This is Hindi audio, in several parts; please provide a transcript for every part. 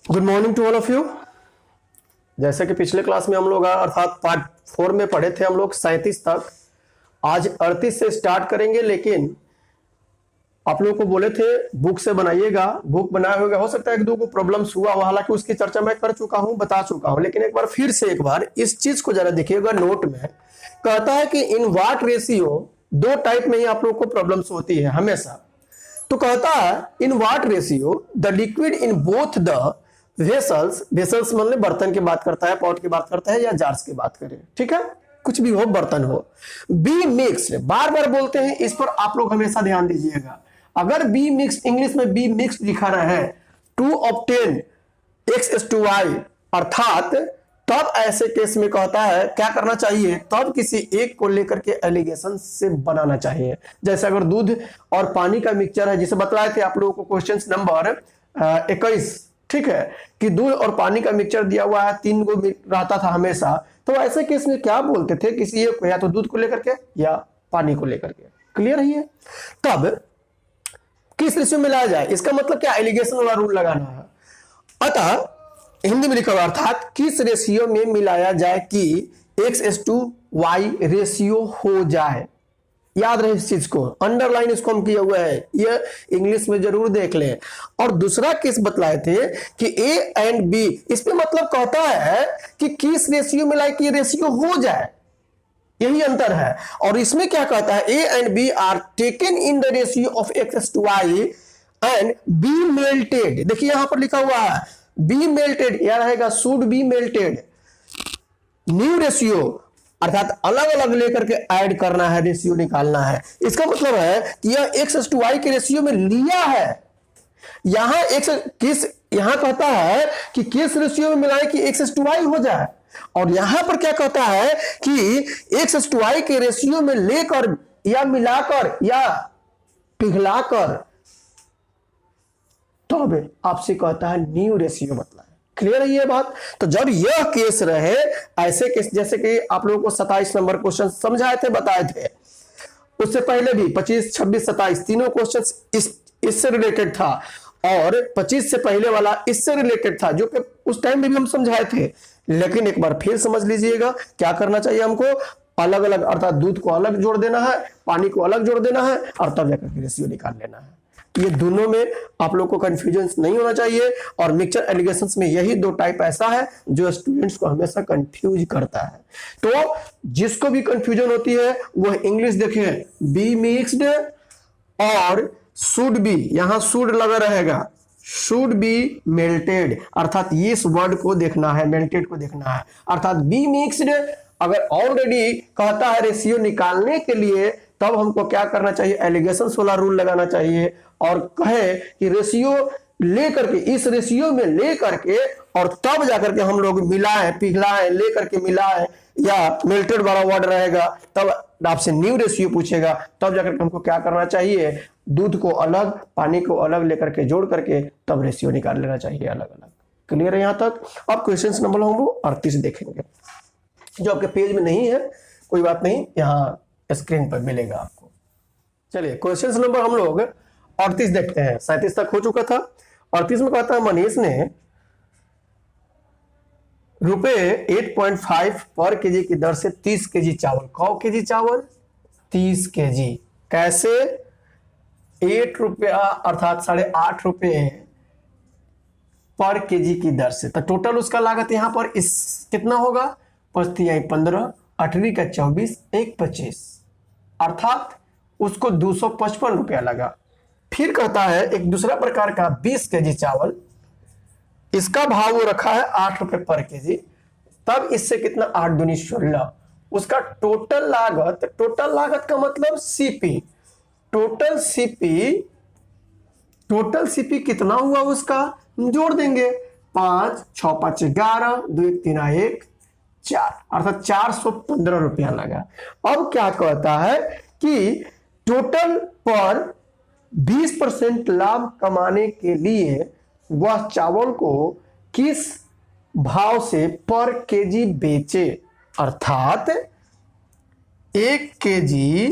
Good morning to all of you. जैसे कि पिछले क्लास में हम लोग अर्थात पार्ट 4 में पढ़े थे हम लोग 37 तक। आज 38 से स्टार्ट करेंगे, लेकिन आप लोगों को बोले थे बुक से बनाइएगा। बुक बनाए हुए हो सकता है एक दो को प्रॉब्लम्स हुआ, हालांकि उसकी चर्चा मैं कर चुका हूं, बता चुका हूं, लेकिन एक बार फिर से एक बार इस चीज को जरा देखिएगा। नोट में कहता है कि इन व्हाट रेशियो, दो टाइप में ही आप लोग को प्रॉब्लम्स होती है हमेशा। तो कहता है in what ratio the liquid in both the vessels, vessels मतलब बर्तन की बात करता है, पॉट की बात करता है, या जार्स की बात करें, ठीक है, कुछ भी हो, बर्तन हो, बी मिक्स्ड, बार बार बोलते हैं, इस पर आप लोग हमेशा ध्यान दीजिएगा। अगर बी मिक्स्ड, इंग्लिश में बी मिक्स्ड लिखा रहा है, टू ऑब्टेन x/y, अर्थात तब ऐसे केस में कहता है क्या करना चाहिए, तब किसी एक को लेकर के एलिगेशन से बनाना चाहिए। जैसे अगर दूध और पानी का मिक्सचर है, जिसे बतलाए थे आप लोगों को क्वेश्चन नंबर 21, ठीक है, कि दूध और पानी का मिक्सचर दिया हुआ है, 3 को रहता था हमेशा, तो ऐसे केस में क्या बोलते थे, किसी एक को या तो दूध को लेकर के या पानी को लेकर के। क्लियर है ये? तब किस रेशियो में लाया जाए, इसका मतलब क्या, एलिगेशन वाला रूल लगाना है। अतः हिंदी में लिखा हुआ अर्थात किस रेशियो में मिलाया जाए कि x/y रेशियो हो जाए। याद रहे इस चीज को, अंडरलाइन इसको हम किया हुआ है, ये इंग्लिश में जरूर देख लें। और दूसरा केस बतलाए थे कि ए एंड बी, इस पे मतलब कहता है कि किस रेशियो में लाए कि रेशियो हो जाए, यही अंतर है। और इसमें क्या कहता है, A and B are taken in the ratio of x/y and B melted. देखिए यहां पर लिखा हुआ है बी मेल्टेड, यह रहेगा should be melted. New ratio अर्थात अलग अलग लेकर के ऐड करना है, रेशियो निकालना है। इसका मतलब है कि यह x/y के रेशियो में लिया है। यहां यहां कहता है कि किस रेशियो में मिलाएं कि x/y हो जाए, और यहां पर क्या कहता है कि x/y के रेशियो में लेकर या मिलाकर या पिघलाकर, तो अब आपसे कहता है न्यू रेशियो मतलब। क्लियर है ये बात? तो जब यह केस रहे, ऐसे केस जैसे कि आप लोगों को 27 नंबर क्वेश्चन समझाए थे, बताए थे, उससे पहले भी 25, 26, 27 तीनों क्वेश्चन इससे रिलेटेड था, और 25 से पहले वाला इससे रिलेटेड था, जो कि उस टाइम में भी हम समझाए थे। लेकिन एक बार फिर समझ लीजिएगा क्या करना चाहिए हमको, अलग अलग अर्थात दूध को अलग जोड़ देना है, पानी को अलग जोड़ देना है, और तब जाकर रेशियो निकाल लेना है। ये दोनों में आप लोग को कंफ्यूजन नहीं होना चाहिए। और मिक्सचर एलिगेशंस में यही दो टाइप ऐसा है जो स्टूडेंट्स को हमेशा कंफ्यूज करता है। तो जिसको भी कंफ्यूजन होती है वह इंग्लिश देखें, बी मिक्स्ड और शुड बी, यहां शुड लगा रहेगा, शुड बी मेल्टेड, अर्थात ये इस वर्ड को देखना है, मेल्टेड को देखना है। अर्थात बी मिक्स्ड अगर ऑलरेडी कहता है रेशियो निकालने के लिए, तब हमको क्या करना चाहिए, एलिगेशन वाला रूल लगाना चाहिए, और कहे कि रेशियो लेकर के, इस रेशियो में लेकर के, और तब जाकर के हम लोग मिलाएं, पिघलाएं, लेकर के मिलाएं, या मेल्टेड वाला वर्ड रहेगा, तब आपसे न्यू रेशियो पूछेगा, तब जाकर के हमको क्या करना चाहिए, दूध को अलग, पानी को अलग लेकर के जोड़ करके तब रेशियो निकाल लेना चाहिए अलग अलग। क्लियर है यहां तक? अब क्वेश्चन नंबर हम लोग 38 देखेंगे, जो आपके पेज में नहीं है, कोई बात नहीं, यहां स्क्रीन पर मिलेगा आपको। चलिए क्वेश्चन नंबर हम लोग 38 देखते हैं। 37 तक हो चुका था। 38 में कहता है मनीष ने ₹8.5 पर केजी की दर से 30 केजी चावल, कौ केजी चावल, 30 केजी, कैसे, ₹8 अर्थात ₹8.5 पर केजी की दर से। तो टोटल उसका लागत यहां पर इस कितना होगा, 15, 8वीं का 24, 1 25, अर्थात उसको ₹255 लगा। फिर कहता है एक दूसरा प्रकार का 20 केजी चावल, इसका भाव वो रखा है ₹8 पर केजी, तब इससे कितना, 8 दूनी 16, उसका टोटल लागत का मतलब सीपी, टोटल सीपी कितना हुआ उसका, जोड़ देंगे, 5, 6, 5, 11, 2, 1, 3, 1, 4, अर्थात ₹415 लगा। अब क्या कहता है कि टोटल पर 20% लाभ कमाने के लिए वह चावल को किस भाव से पर केजी बेचे, अर्थात 1 केजी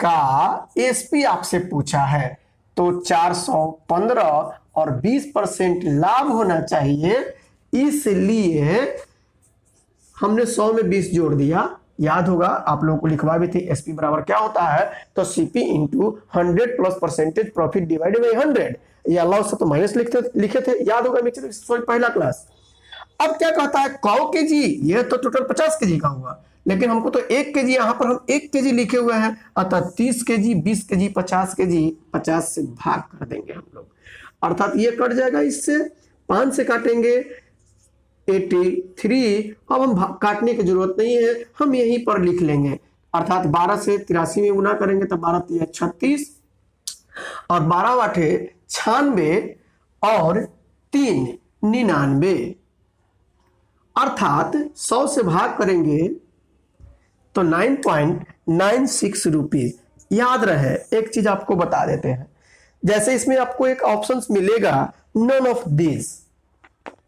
का एसपी आपसे पूछा है, तो 415 और 20% लाभ होना चाहिए, इसलिए हमने 100 में 20 जोड़ दिया। याद होगा आप लोगों को लिखवा भी थी एसपी बराबर क्या होता है, तो CP into 100 plus percentage profit divided by 100। ये अल्लाह से तो माइनस लिखे थे, याद होगा मिक्सर सॉरी पहला क्लास। अब क्या कहता है, 100 केजी, ये तो टोटल 50 केजी का हुआ, लेकिन हमको तो 1 केजी, यहां पर हम 1 केजी लिखे हुए हैं, अतः 30 केजी, 20 केजी, 50 केजी, 50 से भाग कर देंगे हम लोग, अर्थात ये कट जाएगा, इससे 5 से काटेंगे 83। अब हम काटने की जरूरत नहीं है, हम यहीं पर लिख लेंगे, अर्थात 12 से 83 में गुना करेंगे तो 12 3 36 और 12 8 96 और 3 99, अर्थात 100 से भाग करेंगे तो 9.96 रुपीज। याद रहे एक चीज आपको बता देते हैं, जैसे इसमें आपको एक ऑप्शन मिलेगा नन ऑफ दीज,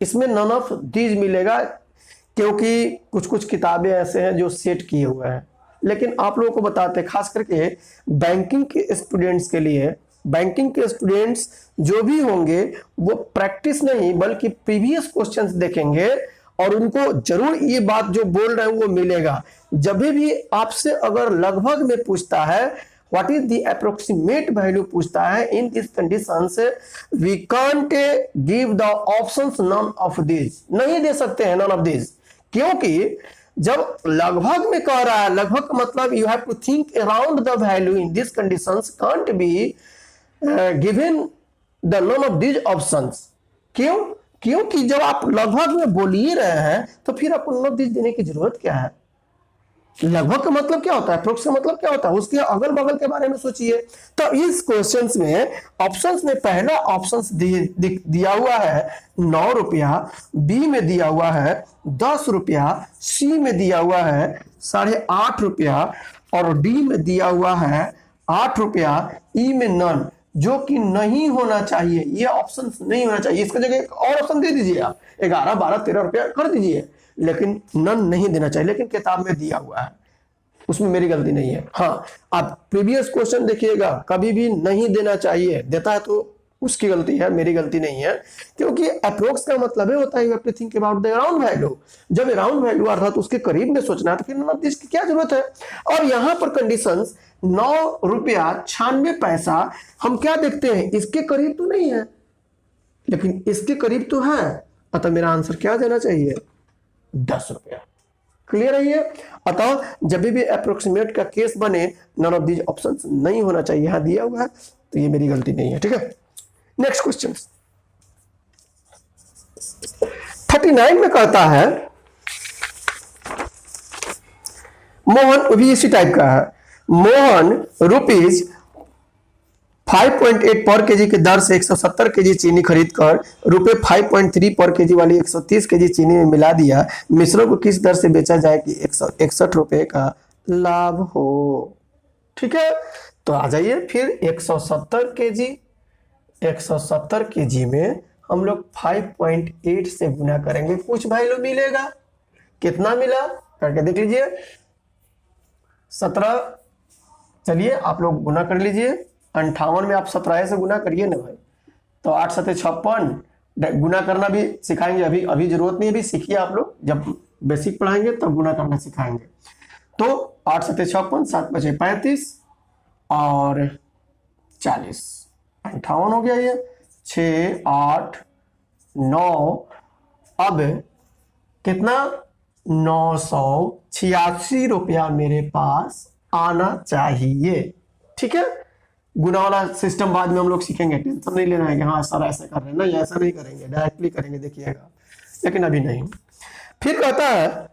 इसमें नन ऑफ दीज मिलेगा क्योंकि कुछ कुछ किताबें ऐसे हैं जो सेट किए हुए हैं, लेकिन आप लोगों को बताते हैं खास करके बैंकिंग के स्टूडेंट्स के लिए, बैंकिंग के स्टूडेंट्स जो भी होंगे वो प्रैक्टिस नहीं बल्कि प्रीवियस क्वेश्चंस देखेंगे और उनको जरूर ये बात जो बोल रहे हैं वो मिलेगा। जब भी आपसे अगर लगभग में पूछता है what is the approximate value पूछता है, in this conditions we can't give the options none of this, नहीं दे सकते हैं नन ऑफ दिस, क्योंकि जब लगभग में कह रहा है, लगभग का मतलब you have to think around the value, in this conditions can't be given the none of this options. क्यों? क्योंकि जब आप लगभग में बोल ही रहे हैं तो फिर आपको नन ऑफ दिस देने की जरूरत क्या है। लगभग का मतलब क्या होता है, अप्रोक्स का मतलब क्या होता है, उसके अगल बगल के बारे में सोचिए। तो इस क्वेश्चंस में ऑप्शंस में पहला ऑप्शंस दिया हुआ है 9 रुपया, बी में दिया हुआ है 10 रुपया, सी में दिया हुआ है 8.5 रुपया और डी में दिया हुआ है 8 रुपया, ई में नन, जो कि नहीं होना चाहिए, ये ऑप्शन नहीं होना चाहिए, इसका जगह एक और ऑप्शन दे दीजिए आप 11 12 13 रुपया कर दीजिए, लेकिन नन नहीं देना चाहिए, लेकिन किताब में दिया हुआ है, उसमें मेरी गलती नहीं है। हाँ, आप प्रीवियस क्वेश्चन देखिएगा, कभी भी नहीं देना चाहिए, देता है तो उसकी गलती है, मेरी गलती नहीं है, क्योंकि अप्रोक्स का मतलब है होता है you have to think about the around value. जब अराउंड वैल्यू अर्थात उसके करीब में सोचना है तो फिर नन इसकी क्या जरूरत है। और यहां पर कंडीशंस 9 रुपया 96 पैसा, हम क्या देखते हैं, इसके करीब तो नहीं है लेकिन इसके करीब तो है, अतः मेरा आंसर क्या देना चाहिए, 10 रुपया। क्लियर है ये। अतः जब भी अप्रोक्सीमेट का केस बने नन ऑफ दीज ऑप्शंस नहीं होना चाहिए, यहां दिया हुआ है तो ये मेरी गलती नहीं है, ठीक है। नेक्स्ट क्वेश्चन 39 में कहता है, मोहन भी इसी टाइप का है, मोहन रुपीज 5.8 पर केजी के दर से 170 केजी चीनी खरीद कर रुपए 5.3 पर केजी वाली 130 केजी चीनी में मिला दिया, मिश्रण को किस दर से बेचा जाए कि 161 रुपए का लाभ हो। ठीक है, तो आ जाइए फिर 170 केजी में हम लोग 5.8 से गुना करेंगे, कुछ वैल्यू मिलेगा, कितना मिला करके देख लीजिए, 17, चलिए आप लोग गुना कर लीजिए, 58 में आप 17 से गुना करिए ना भाई, तो 8 7 56 गुना करना भी सिखाएंगे, अभी जरूरत नहीं है, अभी सीखिए आप लोग, जब बेसिक पढ़ाएंगे तब गुना करना सिखाएंगे। तो 8 7 56, 7 5 35 और 40, 58 हो गया ये, 6 8 9, अब कितना 986 रुपया मेरे पास आना चाहिए। ठीक है, गुना वाला सिस्टम बाद में हम लोग सीखेंगे, टेंशन नहीं लेना है कि हाँ सर ऐसा कर रहे हैं, ना ऐसा नहीं करेंगे, डायरेक्टली करेंगे देखिएगा, लेकिन अभी नहीं। फिर कहता है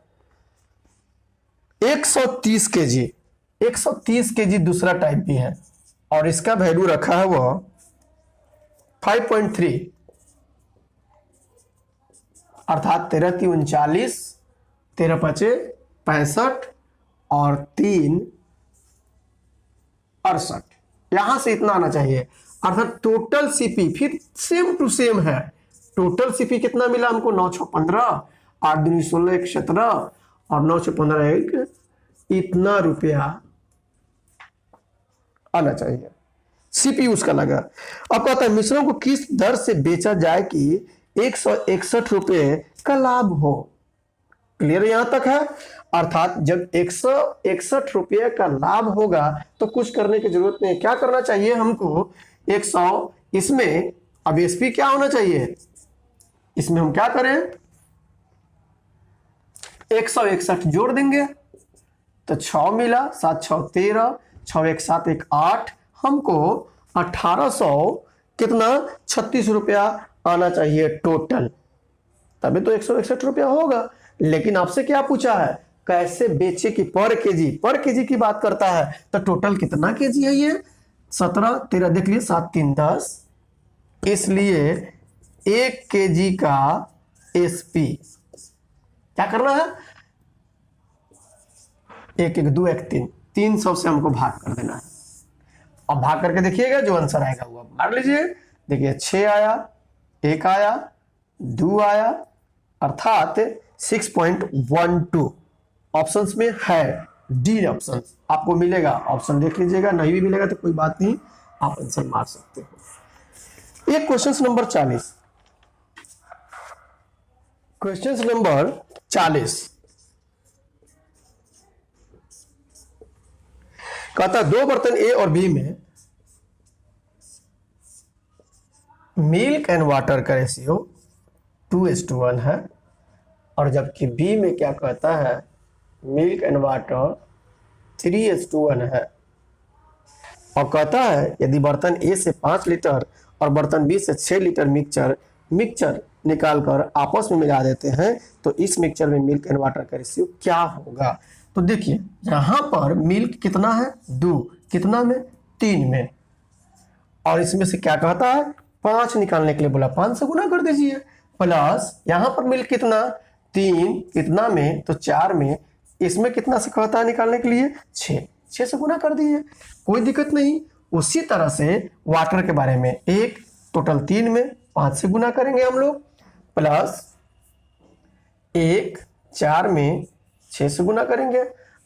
130 केजी, 130 केजी दूसरा टाइप भी है और इसका वैल्यू रखा है वो 5.3, अर्थात 13 3 39, 13 5 65 और 3 68, यहां से इतना आना चाहिए, अर्थात टोटल सीपी फिर सेम टू सेम है। टोटल सीपी कितना मिला हमको, 9 6 15, 8 दूनी 16 1 17 और 9 6 15 1, इतना रुपया आना चाहिए। सीपीयू उसका लगा। अब कहता है मिश्रण को किस दर से बेचा जाए कि 161 रुपए का लाभ हो। क्लियर यहां तक है। अर्थात जब 161 रुपये का लाभ होगा तो कुछ करने की जरूरत नहीं। क्या करना चाहिए हमको, 100, इसमें अब एसपी क्या होना चाहिए, इसमें हम क्या करें, 161 जोड़ देंगे तो 6 मिला, 7 6 13, 6 1 7 1 8, हमको 1800 कितना 36 रुपया आना चाहिए टोटल, तभी तो 161 रुपया होगा। लेकिन आपसे क्या पूछा है, कैसे बेचे की पर केजी की बात करता है, तो टोटल कितना केजी है ये, 17 13 देख लिए, 7 3 10, इसलिए 1 केजी का एसपी क्या करना है, 1 1 2 1 3, 300 से हमको भाग कर देना है। अब भाग करके देखिएगा जो आंसर आएगा वो मार लीजिए। देखिए 6 आया, 1 आया, 2 आया, अर्थात 6.12 ऑप्शंस में है डी ऑप्शन आपको मिलेगा। ऑप्शन देख लीजिएगा, नहीं भी मिलेगा तो कोई बात नहीं, आप आंसर मार सकते हो। ये क्वेश्चन नंबर 40, क्वेश्चन नंबर 40 कहता है 2 बर्तन ए और बी में मिल्क एंड वाटर का रेशियो 2:1 है, और जबकि बी में क्या कहता है, मिल्क एंड वाटर 3:1 है। और कहता है यदि बर्तन ए से 5 लीटर और बर्तन बी से 6 लीटर मिक्सचर निकालकर आपस में मिला देते हैं तो इस मिक्सचर में मिल्क एंड वाटर का रेशियो क्या होगा। तो देखिए यहां पर मिल्क कितना है, 2, कितना में, 3 में, और इसमें से क्या कहता है 5 निकालने के लिए बोला, 5 से गुना कर दीजिए, प्लस यहां पर मिल्क कितना, 3, कितना में, तो 4 में, इसमें कितना से कहता है निकालने के लिए, 6 से गुना कर दिए, कोई दिक्कत नहीं। उसी तरह से वाटर के बारे में, 1 टोटल 3 में 5 से गुना करेंगे हम लोग, प्लस 1 4 में 6 से गुना करेंगे।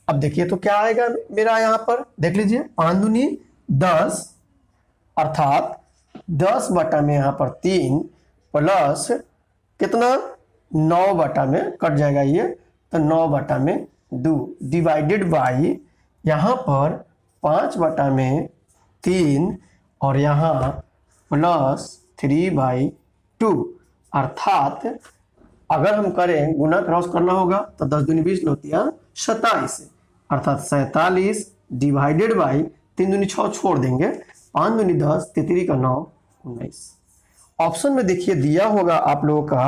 अब देखिए तो क्या आएगा मेरा, यहां पर देख लीजिए, 5 दूनी 10, अर्थात 10 बटा में यहां पर 3 प्लस कितना 9 बटा में कट जाएगा ये, तो 9 बटा में 2 डिवाइडेड बाई यहां पर 5 बटा में 3 और यहां प्लस 3/2, अर्थात अगर हम करें गुना क्रॉस करना होगा तो 10 दूनी 20 नौतिया 27, अर्थात 47 डिवाइडेड बाई 3 दूनी 6 छोड़ देंगे, 5 दूनी 10, 33 का 9 19। ऑप्शन में देखिए दिया होगा आप लोगों का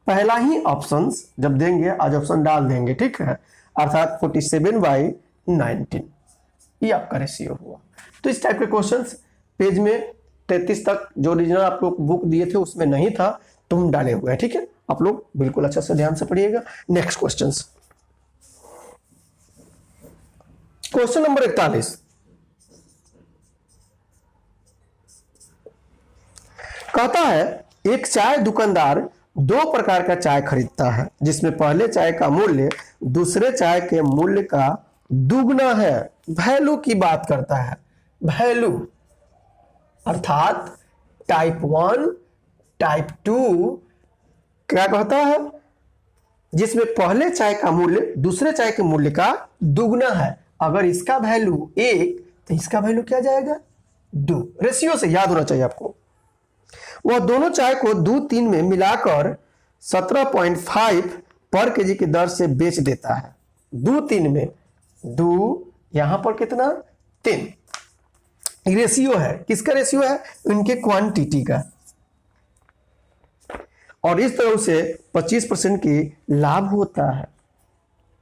पहला ही ऑप्शन, जब देंगे आज ऑप्शन डाल देंगे, ठीक है, अर्थात 47/19 ये आपका रेशियो हुआ। तो इस टाइप के क्वेश्चंस पेज में 33 तक जो ओरिजिनल आप लोग बुक दिए थे उसमें नहीं था, तो हम डाले हुए हैं, ठीक है, आप लोग बिल्कुल अच्छा से ध्यान से पढ़िएगा। नेक्स्ट क्वेश्चंस, क्वेश्चन नंबर 41 कहता है एक चाय दुकानदार 2 प्रकार का चाय खरीदता है जिसमें पहले चाय का मूल्य दूसरे चाय के मूल्य का दुगना है। वैल्यू की बात करता है, वैल्यू अर्थात टाइप 1 टाइप 2 क्या कहता है, जिसमें पहले चाय का मूल्य दूसरे चाय के मूल्य का दुगना है। अगर इसका वैल्यू 1 तो इसका वैल्यू क्या जाएगा 2, रेशियो से याद होना चाहिए आपको। वह दोनों चाय को दूध 3 में मिलाकर 17.5 पर केजी की दर से बेच देता है। दूध 3 में, दूध यहां पर कितना 3, रेशियो है, किसका रेशियो है, उनके क्वांटिटी का, और इस तरह से 25% की लाभ होता है।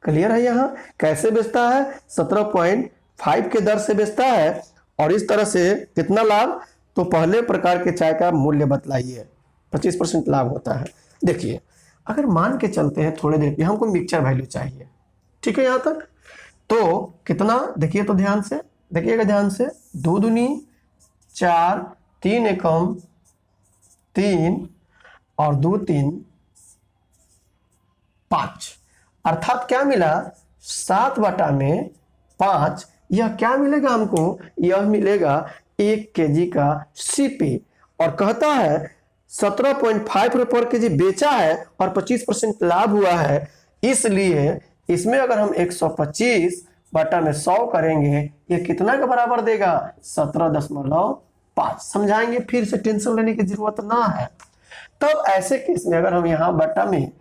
क्लियर है, यहां कैसे बेचता है 17.5 के दर से बेचता है, और इस तरह से कितना लाभ, तो पहले प्रकार के चाय का मूल्य बतलाइए, 25% लाभ होता है। देखिए अगर मान के चलते हैं थोड़े देर पे हमको मिक्सचर वैल्यू चाहिए, ठीक है, यहां तक तो कितना, देखिए तो ध्यान से देखिएगा, ध्यान से, 2 दूनी 4, 3 एकम 3 और 2 3 5, अर्थात क्या मिला 7 बटा में 5, यह क्या मिलेगा हमको, यह मिलेगा 1 केजी का सीपी और कहता है 17.5 रुपये पर केजी बेचा है और 25% लाभ हुआ है, इसलिए इसमें अगर हम 125 बटा में 100 करेंगे ये कितना के बराबर देगा? 17.5। समझाएंगे, फिर से टेंशन लेने की जरूरत ना है। तब ऐसे केस में अगर हम यहाँ बटा में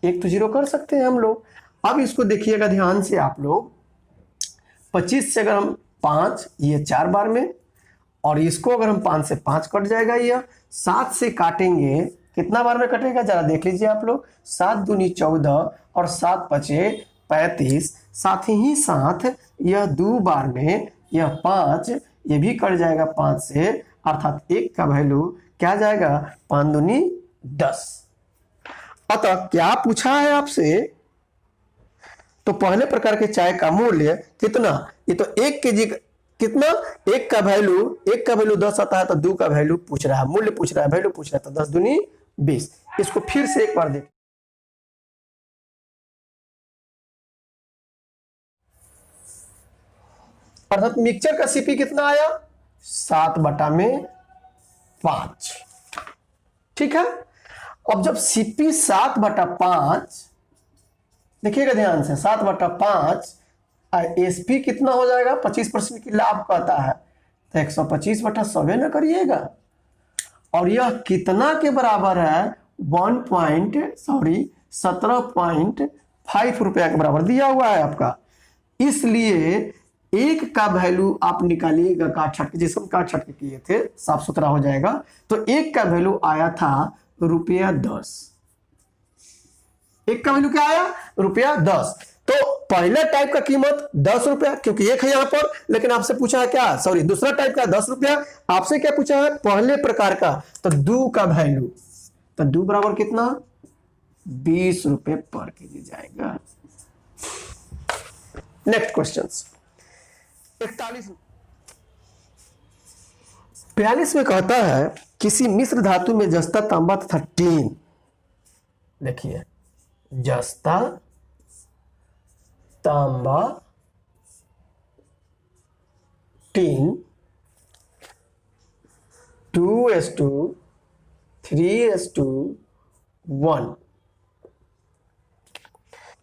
1 तो 0 कर सकते हैं हम लोग। अब इसको देखिएगा ध्यान से आप लोग, 25 से अगर हम 5 ये 4 बार में, और इसको अगर हम 5 से 5 कट जाएगा, यह 7 से काटेंगे कितना बार में कटेगा जरा देख लीजिए आप लोग। 7 दूनी 14 और 7 पचे 35, साथ ही साथ यह 2 बार में यह 5 ये भी कट जाएगा 5 से, अर्थात 1 का वैल्यू क्या जाएगा? 5 दूनी 10। अतः क्या पूछा है आपसे? तो पहले प्रकार के चाय का मूल्य कितना? ये तो 1 केजी कितना? 1 का वैल्यू 10 आता है, तो 2 का वैल्यू पूछ रहा है, मूल्य पूछ रहा है, वैल्यू पूछ रहा है, तो 10 दूनी 20। इसको फिर से एक बार देख, अर्थात मिक्सचर का सीपी कितना आया? 7 बटा में 5। ठीक है। अब जब सीपी 7 बटा 5, देखिएगा ध्यान से, 7 बटा 5 एसपी कितना हो जाएगा? 25% की लाभ कहता है, तो 125 बटा 100 न करिएगा। और यह कितना के बराबर है? 17.5 रुपया के बराबर दिया हुआ है आपका। इसलिए 1 का वैल्यू आप निकालिएगा, काट छट के, जिसको काट छट के किए थे, साफ सुथरा हो जाएगा। तो 1 का वैल्यू आया था ₹10। 1 का वैल्यू क्या आया? ₹10। तो पहला टाइप का कीमत 10 रुपया, क्योंकि 1 है यहां पर, लेकिन आपसे पूछा है क्या? सॉरी, दूसरा टाइप का 10 रुपया। आपसे क्या पूछा है? पहले प्रकार का, तो 2 का वैल्यू, तो 2 बराबर कितना? 20 रुपए पर केजी जाएगा। नेक्स्ट क्वेश्चन 42 में कहता है किसी मिश्र धातु में जस्ता, तांबा तथा टीन, देखिए जस्ता, तांबा, टीन 2:3:1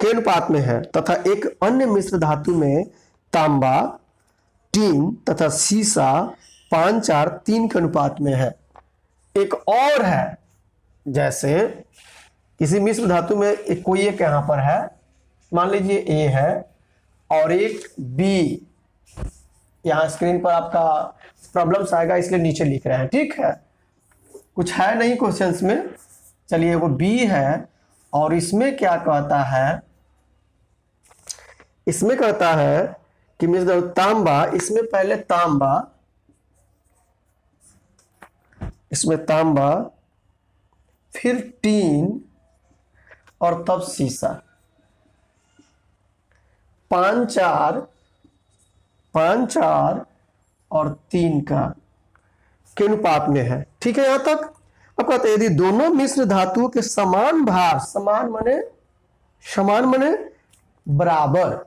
के अनुपात में है, तथा एक अन्य मिश्र धातु में तांबा, टीन तथा सीसा 5:4:3 के अनुपात में है। एक और है, जैसे किसी मिश्र धातु में कोई एक यहां पर है, मान लीजिए ए है और एक बी, यहां स्क्रीन पर आपका प्रॉब्लम्स आएगा इसलिए नीचे लिख रहे हैं, ठीक है, कुछ है नहीं क्वेश्चंस में। चलिए वो बी है और इसमें क्या कहता है? इसमें कहता है कि मिश्र तांबा, इसमें पहले तांबा, इसमें तांबा, फिर टीन और तब सीसा, 5:4 और 3 का के अनुपात में है। ठीक है यहां तक। अब कहते हैं यदि दोनों मिश्र धातुओं के समान भार, समान मने बराबर,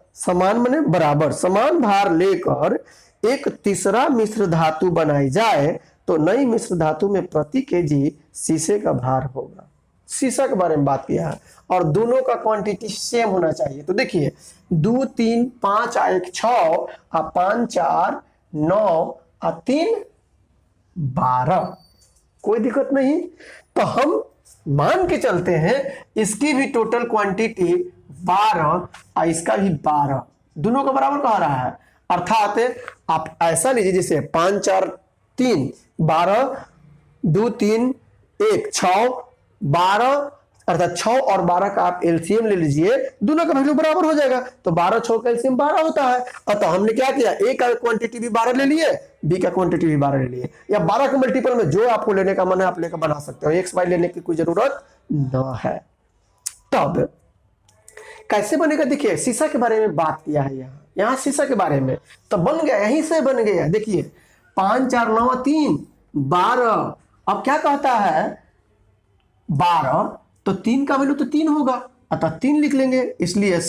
समान भार लेकर एक तीसरा मिश्र धातु बनाई जाए, तो नई मिश्र धातु में प्रति केजी शीशे का भार होगा। शीशा के बारे में बात किया है, और दोनों का क्वांटिटी सेम होना चाहिए। तो देखिए 2 3 5 1 6 5 4 9 3 12, कोई दिक्कत नहीं। तो हम मान के चलते हैं इसकी भी टोटल क्वांटिटी 12 और इसका भी 12, दोनों का बराबर कह रहा है। अर्थात आप ऐसा लीजिए जैसे 5 4 3 12, 2 3 1 6 12, अर्थात 6 और 12 का आप एलसीएम ले लीजिए, दोनों का वैल्यू बराबर हो जाएगा। तो 12 6 का एलसीएम 12 होता है। अतः हमने क्या किया? ए का क्वांटिटी भी 12 ले लिए, बी का क्वांटिटी भी 12 ले लिए, या 12 के मल्टीपल में जो आपको लेने का मन है आप लेकर बना सकते हो, एक्स वाई लेने की कोई जरूरत न है। तब कैसे बनेगा? देखिए शीशा के बारे में बात किया है, यहाँ शीशा के बारे में, तो बन गया, यहीं से बन गया। देखिए 5 4 9 3 12। अब क्या कहता है? 12, तो 3 का वैल्यू तो 3 होगा, अतः 3 लिख लेंगे। इसलिए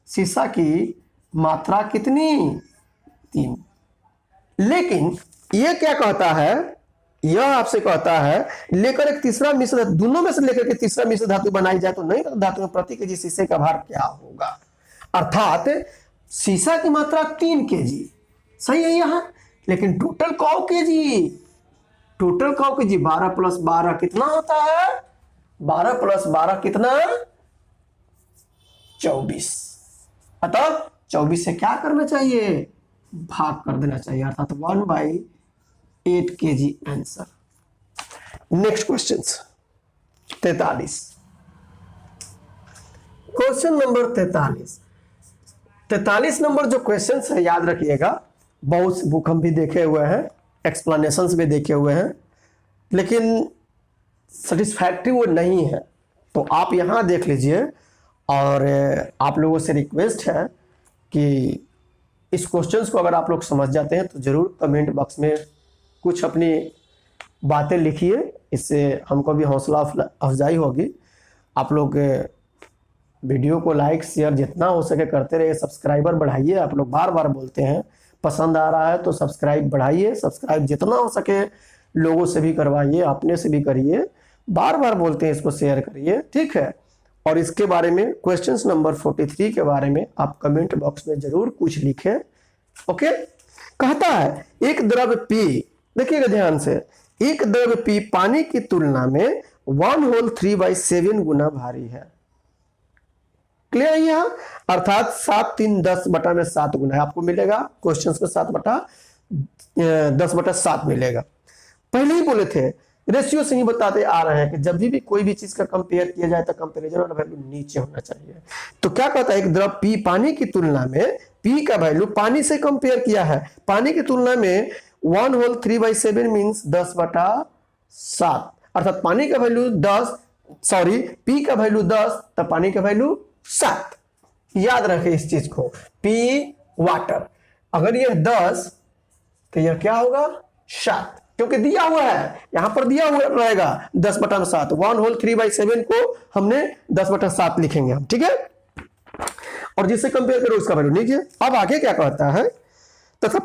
शीशा की मात्रा कितनी? 3। लेकिन ये क्या कहता है, यह आपसे कहता है लेकर एक तीसरा मिश्र, दोनों में से लेकर के तीसरा मिश्र धातु बनाई जाए तो नहीं धातु में प्रति केजी शीशे का भार क्या होगा। अर्थात शीशा की मात्रा 3 केजी सही है यहाँ, लेकिन टोटल कौ केजी, टोटल कौ केजी 12 + 12 कितना होता है, 12 + 12 कितना 24। अतः 24 से क्या करना चाहिए, भाग कर देना चाहिए, अर्थात 1/8 KG answer. Next question 43, question number 43 number जो क्वेश्चन है याद रखिएगा, बहुत बुक हम भी देखे हुए हैं, एक्सप्लेनेशंस भी देखे हुए हैं, लेकिन सेटिस्फैक्टरी वो नहीं है, तो आप यहाँ देख लीजिए। और आप लोगों से रिक्वेस्ट है कि इस क्वेश्चंस को अगर आप लोग समझ जाते हैं तो ज़रूर कमेंट बॉक्स में कुछ अपनी बातें लिखिए, इससे हमको भी हौसला अफजाई होगी। आप लोग वीडियो को लाइक शेयर जितना हो सके करते रहिए, सब्सक्राइबर बढ़ाइए, आप लोग बार बार बोलते हैं पसंद आ रहा है तो सब्सक्राइब बढ़ाइए, सब्सक्राइब जितना हो सके लोगों से भी करवाइए, अपने से भी करिए, बार बार बोलते हैं इसको शेयर करिए, ठीक है। और इसके बारे में क्वेश्चन नंबर 43 के बारे में आप कमेंट बॉक्स में जरूर कुछ लिखें। ओके, कहता है एक द्रव P, देखिएगा ध्यान से, एक द्रव P पानी की तुलना में 1/3/7 गुना भारी है। क्लियर है यहाँ, अर्थात 7 3 10/7 गुना है, आपको मिलेगा क्वेश्चन को 7/10/7 मिलेगा। पहले ही बोले थे, रेशियो से ही बताते आ रहे हैं कि जब भी कोई भी चीज का कंपेयर किया जाए तो कंपेरिजन वाला वैल्यू नीचे होना चाहिए। तो क्या कहता है, एक द्रव P पानी की तुलना में, P का वैल्यू पानी से कंपेयर किया है, पानी की तुलना में 1/3/7 मीन्स 10/7, अर्थात पानी का वैल्यू 10, सॉरी P का वैल्यू 10 तो पानी का वैल्यू 7। याद रखें इस चीज को, P वाटर, अगर यह 10 तो यह क्या होगा 7, क्योंकि दिया हुआ है, यहां पर दिया हुआ रहेगा 10/7, 1/3/7 को हमने 10/7 लिखेंगे हम, ठीक है। और जिससे कंपेयर करो उसका वैल्यू लीजिए। अब आगे क्या कहता है, तथा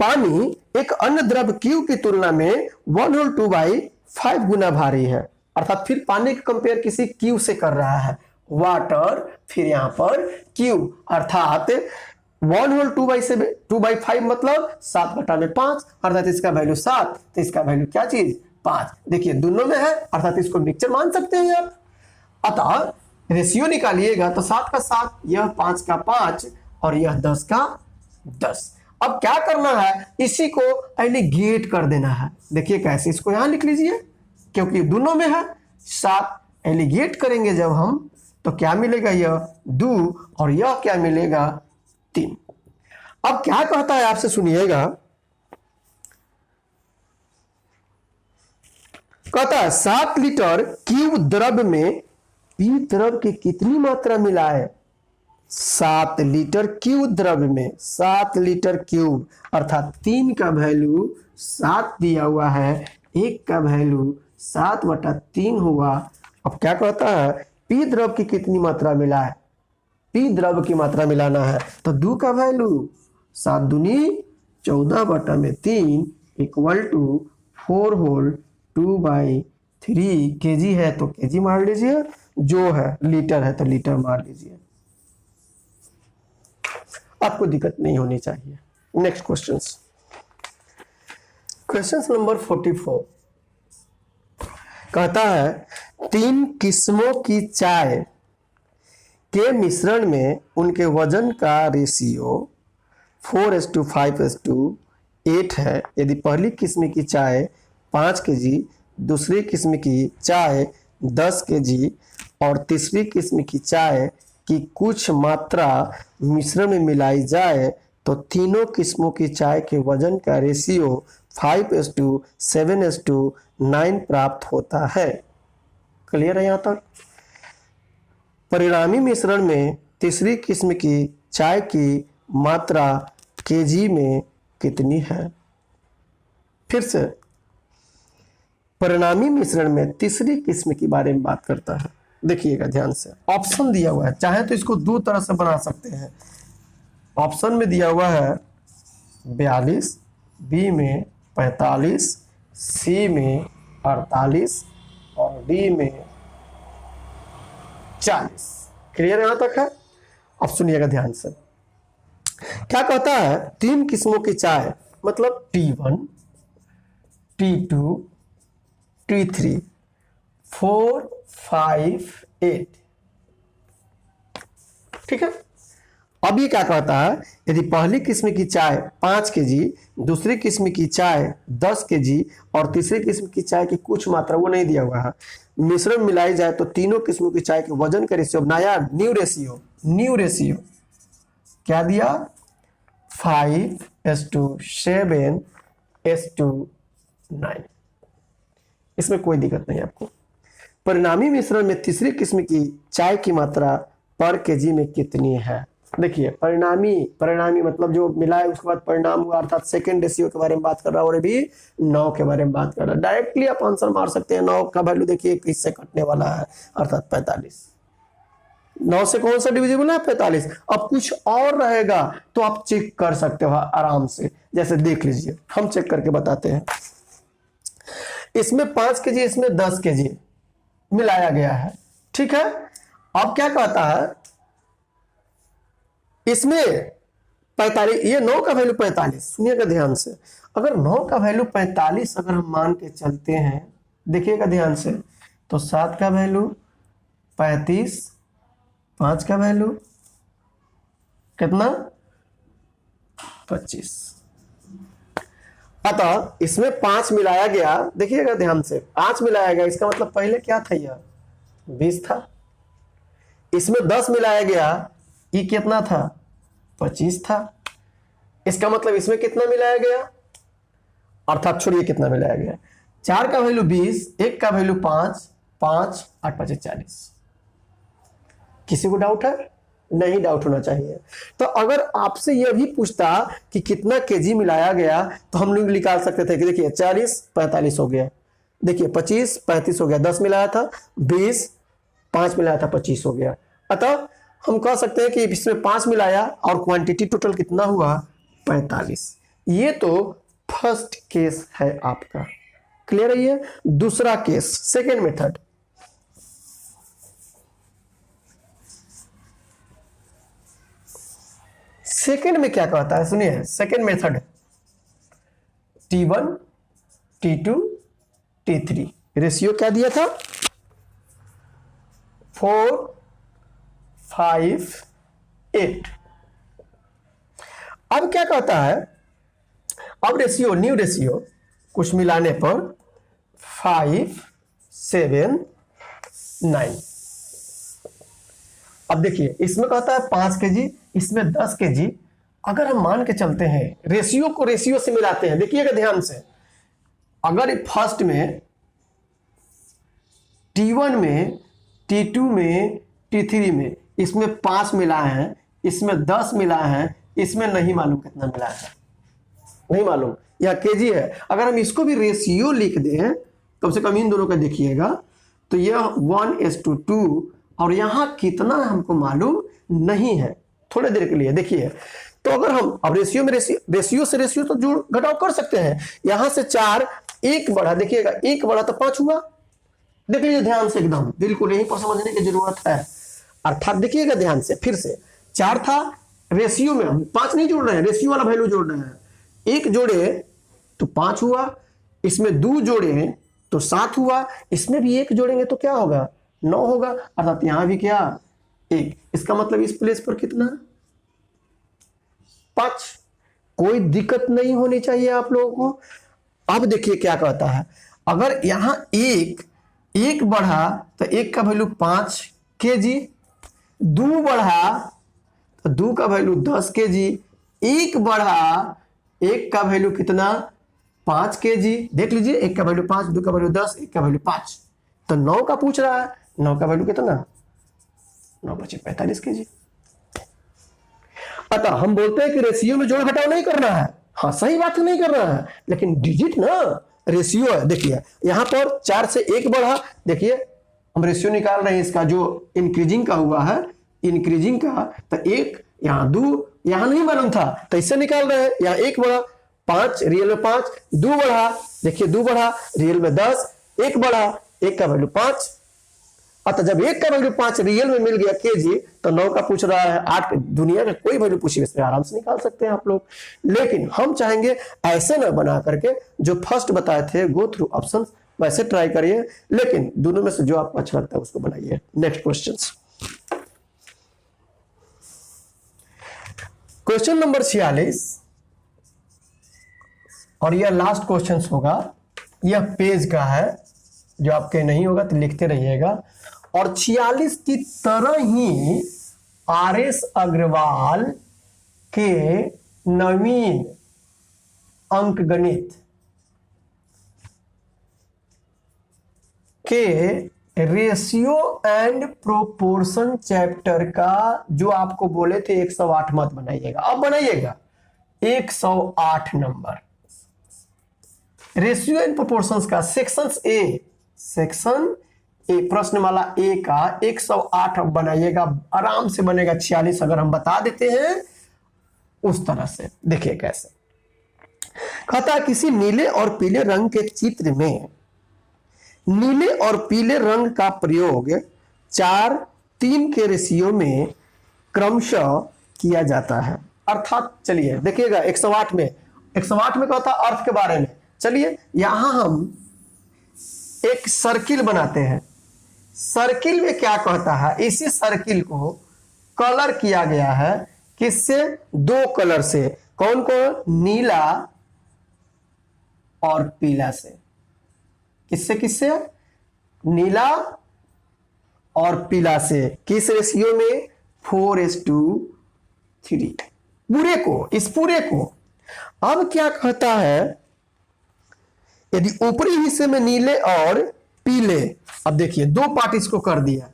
पानी एक अन्य द्रव Q की तुलना में 1/2/5 गुना भारी है, अर्थात फिर पानी का कंपेयर किसी Q से कर रहा है, वाटर, फिर यहां पर Q, अर्थात 1/2/5 मतलब 7/5, अर्थात इसका वैल्यू 7, तो इसका वैल्यू क्या चीज 5। देखिए दोनों में है, अर्थात इसको मिक्सचर मान सकते हैं आप। अतः रेशियो निकालिएगा तो 7 का 7, यह 5 का 5 और यह 10 का 10। अब क्या करना है, इसी को एलिगेट कर देना है। देखिए कैसे, इसको यहां लिख लीजिए क्योंकि दोनों में है 7, एलिगेट करेंगे जब हम तो क्या मिलेगा, यह 2 और यह क्या मिलेगा 3। अब क्या कहता है आपसे सुनिएगा, कहता है 7 लीटर क्यूब द्रव में P द्रव की कितनी मात्रा मिलाए। 7 लीटर क्यूब द्रव में, 7 लीटर क्यूब, अर्थात 3 का वैल्यू 7 दिया हुआ है, 1 का वैल्यू 7/3 हुआ। अब क्या कहता है, P द्रव की कितनी मात्रा मिलाए, P द्रव की मात्रा मिलाना है, तो 2 का वैल्यू 7 दूनी 14/3 इक्वल टू 4/2/3 केजी है तो केजी मार लीजिए, जो है लीटर है तो लीटर मार लीजिए, आपको दिक्कत नहीं होनी चाहिए। नेक्स्ट क्वेश्चन नंबर 44 कहता है 3 किस्मों की चाय के मिश्रण में उनके वजन का रेशियो 4:5:8 है। यदि पहली किस्म की चाय 5 केजी, दूसरी किस्म की चाय 10 केजी और तीसरी किस्म की चाय की कुछ मात्रा मिश्रण में मिलाई जाए तो तीनों किस्मों की चाय के वजन का रेशियो 5:7:9 प्राप्त होता है। क्लियर है यहाँ तक। परिणामी मिश्रण में तीसरी किस्म की चाय की मात्रा केजी में कितनी है। फिर से, परिणामी मिश्रण में तीसरी किस्म के बारे में बात करता है। देखिएगा ध्यान से, ऑप्शन दिया हुआ है, चाहे तो इसको दो तरह से बना सकते हैं। ऑप्शन में दिया हुआ है 42, बी में 45, सी में 48 और डी में 40। क्लियर यहां तक है? अब सुनिएगा ध्यान से, क्या कहता है, 3 किस्मों की चाय, मतलब T1, T2, T3, 4, 5, 8। ठीक है। अब ये क्या कहता है, यदि पहली किस्म की चाय 5 kg, दूसरी किस्म की चाय 10 kg और तीसरी किस्म की चाय की कुछ मात्रा, वो नहीं दिया हुआ है, मिश्रण मिलाई जाए तो तीनों किस्मों की चाय के वजन का रेशियो बनाया, न्यू रेशियो क्या दिया, 5:7:9। इसमें कोई दिक्कत नहीं आपको। परिणामी मिश्रण में तीसरी किस्म की चाय की मात्रा पर केजी में कितनी है? देखिए, परिणामी मतलब जो मिला है उसके बाद परिणाम हुआ, अर्थात सेकेंड रेशियो के बारे में बात कर रहा है और भी 9 के बारे में बात कर रहा है। डायरेक्टली आप आंसर मार सकते हैं। 9 का वैल्यू देखिए 21 से कटने वाला है, अर्थात 45। 9 से कौन सा डिविजिबल है? 45। अब कुछ और रहेगा तो आप चेक कर सकते हो आराम से, जैसे देख लीजिए, हम चेक करके बताते हैं। इसमें 5 kg, इसमें 10 kg मिलाया गया है, ठीक है। अब क्या कहता है, इसमें 45, ये 9 का वैल्यू 45, सुनिएगा ध्यान से, अगर 9 का वैल्यू 45 अगर हम मान के चलते हैं, देखिएगा ध्यान से, तो 7 का वैल्यू 35, 5 का वैल्यू कितना, 25। अतः इसमें 5 मिलाया गया, देखिएगा ध्यान से, 5 मिलाया गया, इसका मतलब पहले क्या था, यह 20 था। इसमें 10 मिलाया गया, ये कितना था, 25 था। इसका मतलब इसमें कितना मिलाया गया, अर्थात छोड़िए कितना मिलाया गया, 4 का वैल्यू 20, 1 का वैल्यू 5, 5 8 5 40। किसी को डाउट है? नहीं डाउट होना चाहिए। तो अगर आपसे यह भी पूछता कि कितना केजी मिलाया गया, तो हम लोग निकाल सकते थे कि देखिए 40 45 हो गया, देखिए 25 35 हो गया, 10 मिलाया था 20, 5 मिलाया था 25 हो गया। अतः हम कह सकते हैं कि इसमें 5 मिलाया और क्वांटिटी टोटल कितना हुआ, 45। ये तो फर्स्ट केस है आपका, क्लियर है ये। दूसरा केस, सेकेंड मेथड, सेकेंड में क्या कहता है, सुनिए, second method, T1, T2, T3, ratio क्या दिया था, 4, 5, 8। अब क्या कहता है, अब रेशियो, न्यू रेशियो, कुछ मिलाने पर 5, 7, 9। अब देखिए, इसमें कहता है 5 kg, इसमें 10 kg। अगर हम मान के चलते हैं, रेशियो को रेशियो से मिलाते हैं, देखिएगा ध्यान से, अगर फर्स्ट में T1 में, T2 में, T3 में, इसमें 5 मिला है, इसमें 10 मिला है, इसमें नहीं मालूम कितना मिला है, नहीं मालूम, यह केजी है। अगर हम इसको भी रेशियो लिख दें, कम से कम इन दोनों का देखिएगा, तो यह 1:2 और यहां कितना हमको मालूम नहीं है, थोड़े देर के लिए देखिए। तो अगर हम अब रेशियो में रेशियो से रेशियो तो जोड़ घटाव कर सकते हैं, यहां से 4, 1 बढ़ा, देखिएगा 1 बढ़ा तो 5 हुआ। देख लीजिए ध्यान से, एकदम बिल्कुल यहीं पर समझने की जरूरत है। अर्थात देखिएगा ध्यान से, फिर से 4 था, रेशियो में हम 5 नहीं जोड़ रहे हैं, रेशियो वाला वैल्यू जोड़ रहे हैं। 1 जोड़े तो 5 हुआ, इसमें 2 जोड़े तो 7 हुआ, इसमें भी 1 जोड़ेंगे तो क्या होगा, 9 होगा। अर्थात यहां भी क्या, 1। इसका मतलब इस प्लेस पर कितना, 5। कोई दिक्कत नहीं होनी चाहिए आप लोगों को। अब देखिए क्या कहता है, अगर यहां 1 बढ़ा तो 1 का वैल्यू 5 kg, 2 बढ़ा तो 2 का वैल्यू 10 kg, 1 बढ़ा, 1 का वैल्यू कितना, 5 kg। देख लीजिए, 1 का वैल्यू 5, 2 का वैल्यू 10, 1 का वैल्यू 5, तो 9 का पूछ रहा है, 9 का वैल्यू कितना, 9 × 5 = 45 kg। अतः हम बोलते हैं कि रेशियो में जोड़ घटाव नहीं करना है, हाँ सही बात नहीं करना है, लेकिन डिजिट ना रेशियो है। देखिए यहां पर 4 से 1 बढ़ा, देखिए हम रेशियो निकाल रहे हैं इसका जो इंक्रीजिंग का हुआ है, इंक्रीजिंग का, तो 1 यहां 2 यहां नहीं मालूम था तो इससे निकाल रहे हैं, यहां 1 बढ़ा 5, रियल में 5, 2 बढ़ा, देखिए 2 बढ़ा, रियल में 10, 1 बढ़ा, 1 का वैल्यू 5। अतः जब 1 का वैल्यू 5 रियल में मिल गया केजी, तो 9 का पूछ रहा है 8, दुनिया में कोई वैल्यू पूछिए इसमें आराम से निकाल सकते हैं आप लोग। लेकिन हम चाहेंगे ऐसे ना बना करके जो फर्स्ट बताए थे गो थ्रू ऑप्शन, वैसे ट्राई करिए, लेकिन दोनों में से जो आपको अच्छा लगता है उसको बनाइए। नेक्स्ट क्वेश्चन, क्वेश्चन नंबर 46, और यह लास्ट क्वेश्चन होगा, यह पेज का है, जो आपके नहीं होगा तो लिखते रहिएगा। और 46 की तरह ही RS अग्रवाल के नवीन अंकगणित के रेशियो एंड प्रोपोर्शन चैप्टर का जो आपको बोले थे 108 मत बनाइएगा, अब बनाइएगा 108 नंबर रेशियो एंड प्रोपोर्शंस का सेक्शन ए प्रश्नमाला ए का 108 बनाइएगा, आराम से बनेगा 46 अगर हम बता देते हैं उस तरह से। देखिए कैसे कहता है, किसी नीले और पीले रंग के चित्र में नीले और पीले रंग का प्रयोग 4:3 के रेशियो में क्रमशः किया जाता है। अर्थात चलिए देखिएगा 108 में कहता अर्थ के बारे में। चलिए यहां हम एक सर्किल बनाते हैं। सर्किल में क्या कहता है, इसी सर्किल को कलर किया गया है, किससे, 2 कलर से। कौन कौन, नीला और पीला से। किससे किससे, नीला और पीला से। किस रेशियो में, 4:3। पूरे को, इस पूरे को। अब क्या कहता है, यदि ऊपरी हिस्से में नीले और पीले, अब देखिए 2 पार्ट इसको कर दिया,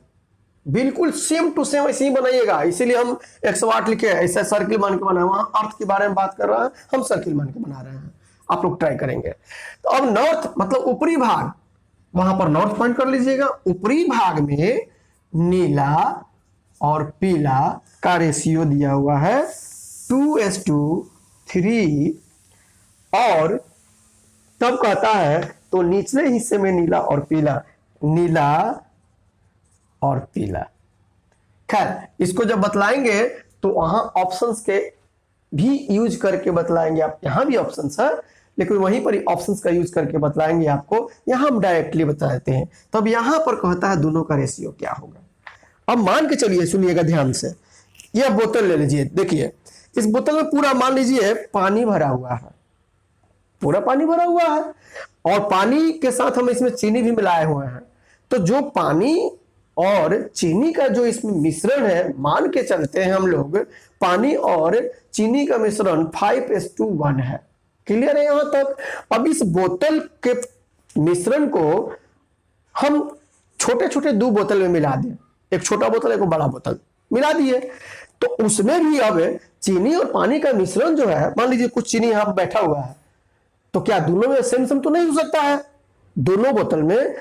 बिल्कुल सेम टू सेम ऐसे ही बनाइएगा। इसीलिए हम 108 लिखे, ऐसा सर्किल मान के बनाए। वहां अर्थ के बारे में बात कर रहा है, हम सर्किल मान के बना रहे हैं, आप लोग ट्राई करेंगे। तो अब नॉर्थ मतलब ऊपरी भाग, वहां पर नॉर्थ पॉइंट कर लीजिएगा। ऊपरी भाग में नीला और पीला का रेशियो दिया हुआ है 2:3, और तब कहता है तो निचले हिस्से में नीला और पीला। खैर इसको जब बतलाएंगे तो वहां ऑप्शंस के भी यूज करके बतलाएंगे। आप यहां भी ऑप्शंस है, लेकिन वहीं पर ही ऑप्शंस का यूज करके बतलाएंगे आपको। यहां हम डायरेक्टली बता देते हैं। तब यहां पर कहता है दोनों का रेशियो क्या होगा। अब मान के चलिए, सुनिएगा ध्यान से, यह बोतल ले लीजिए। देखिए इस बोतल में पूरा मान लीजिए पानी भरा हुआ है, पूरा पानी भरा हुआ है, और पानी के साथ हम इसमें चीनी भी मिलाए हुए हैं। तो जो पानी और चीनी का जो इसमें मिश्रण है, मान के चलते हैं हम लोग, पानी और चीनी का मिश्रण 5:1 है। क्लियर है यहां तक। अब इस बोतल के मिश्रण को हम छोटे छोटे 2 बोतल में मिला दें, एक छोटा बोतल एक बड़ा बोतल मिला दिए, तो उसमें भी अब चीनी और पानी का मिश्रण जो है, मान लीजिए कुछ चीनी यहां बैठा हुआ है, तो क्या दोनों में सेम तो नहीं हो सकता है। दोनों बोतल में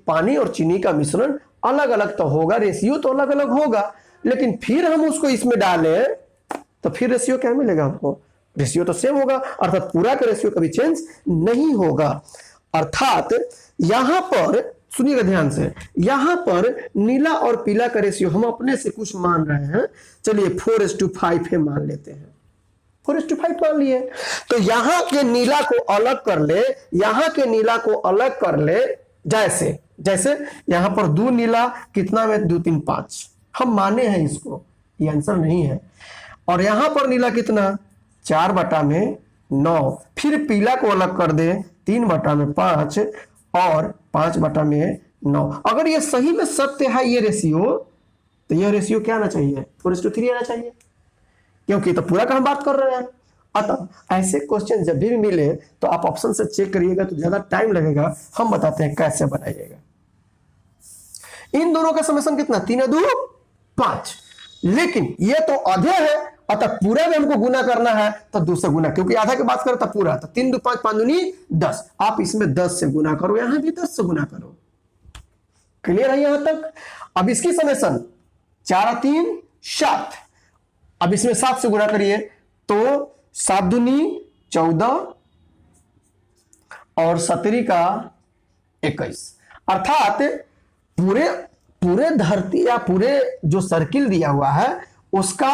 पानी और चीनी का मिश्रण अलग अलग तो होगा, रेशियो तो अलग अलग होगा, लेकिन फिर हम उसको इसमें डालें तो फिर रेशियो क्या मिलेगा हमको, रेशियो तो सेम होगा। अर्थात पूरा का रेशियो कभी चेंज नहीं होगा। अर्थात यहां पर सुनिएगा ध्यान से, यहां पर नीला और पीला का रेशियो हम अपने से कुछ मान रहे हैं। चलिए 4:5 है मान लेते हैं, 4:5 मान लिए। तो यहां के नीला को अलग कर ले, यहां के नीला को अलग कर ले, जैसे यहां पर 2 नीला कितना में 2, 3, 5 हम माने हैं इसको, ये आंसर नहीं है। और यहां पर नीला कितना, 4/9। फिर पीला को अलग कर दे, 3/5 और 5/9। अगर ये सही में सत्य है ये रेशियो, तो यह रेशियो क्या आना चाहिए, 4:3 आना चाहिए, क्योंकि तो पूरा का हम बात कर रहे हैं। अतः ऐसे क्वेश्चन जब भी मिले तो आप ऑप्शन से चेक करिएगा, तो ज्यादा टाइम लगेगा। हम बताते हैं कैसे बनाइएगा। इन दोनों का समेशन कितना, 3 2 5, लेकिन ये तो आधे है, अतः पूरा में हमको गुना करना है तो 2 से गुना, क्योंकि आधा की बात करो तो पूरा, तो 3 2 5 5 दूनी 10। आप इसमें 10 से गुना करो, यहां भी 10 से गुना करो। क्लियर है यहां तक। अब इसकी समेशन 4 3 7, अब इसमें 7 से गुना करिए तो 7 दूनी 14 और 17 का 21, अर्थात पूरे धरती या पूरे जो सर्किल दिया हुआ है उसका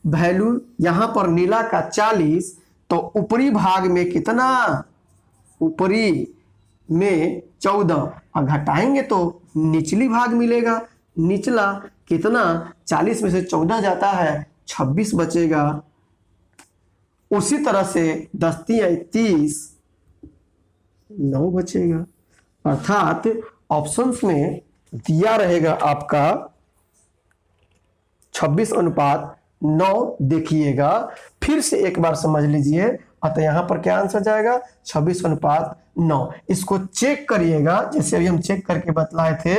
वैल्यू यहां पर नीला का 40, तो ऊपरी भाग में कितना, ऊपरी में 14, और घटाएंगे तो निचली भाग मिलेगा, निचला कितना, 40 में से 14 जाता है 26 बचेगा। उसी तरह से 10 × 30 9 बचेगा, अर्थात ऑप्शंस में दिया रहेगा आपका 26:9। देखिएगा फिर से एक बार समझ लीजिए, अतः यहां पर क्या आंसर जाएगा 26:9। इसको चेक करिएगा, जैसे अभी हम चेक करके बतलाए थे,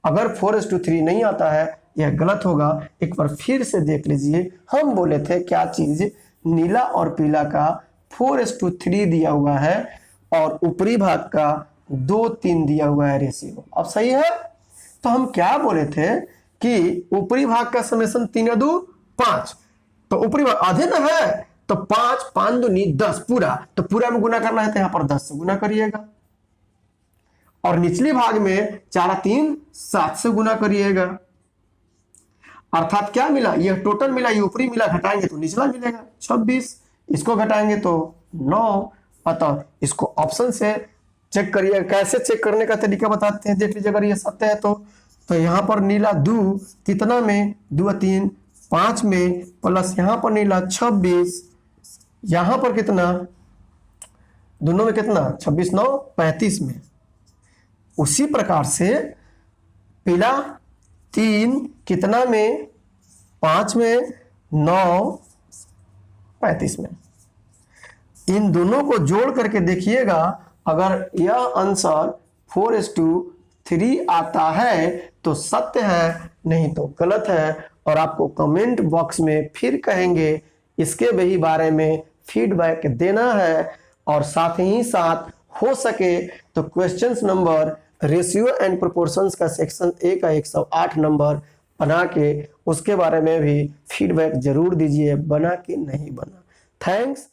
अगर 4:3 नहीं आता है यह गलत होगा। एक बार फिर से देख लीजिए, हम बोले थे क्या चीज, नीला और पीला का 4:3 दिया हुआ है और ऊपरी भाग का 2:3 दिया हुआ है रेशियो। अब सही है, तो हम क्या बोले थे कि ऊपरी भाग का समेशन 3 × 2 5, तो ऊपरी भाग आधे ना है, तो 5 5 2 10 पूरा, तो पूरा में गुना करना है तो यहां पर 10 से गुना करिएगा, और निचली भाग में 4 3 7 से गुना करिएगा। अर्थात क्या मिला, यह टोटल मिला, ये ऊपरी मिला, घटाएंगे तो निचला मिलेगा 26, इसको घटाएंगे तो 9। अतः इसको ऑप्शन से चेक करिए। कैसे चेक करने का तरीका बताते हैं, देख लीजिए, अगर ये सत्य है तो यहां पर नीला 2 कितना में, 2 3 5 में, प्लस यहां पर नीला 26, यहां पर कितना, दोनों में कितना, 26 9 35 में। उसी प्रकार से पीला 3 कितना में, 5 में, 9 35 में। इन दोनों को जोड़ करके देखिएगा, अगर यह आंसर 4:3 आता है तो सत्य है, नहीं तो गलत है। और आपको कमेंट बॉक्स में फिर कहेंगे, इसके भी बारे में फीडबैक देना है, और साथ ही साथ हो सके तो questions number ratio and proportions का सेक्शन ए का 108 नंबर बना के उसके बारे में भी फीडबैक जरूर दीजिए, बना कि नहीं बना। थैंक्स।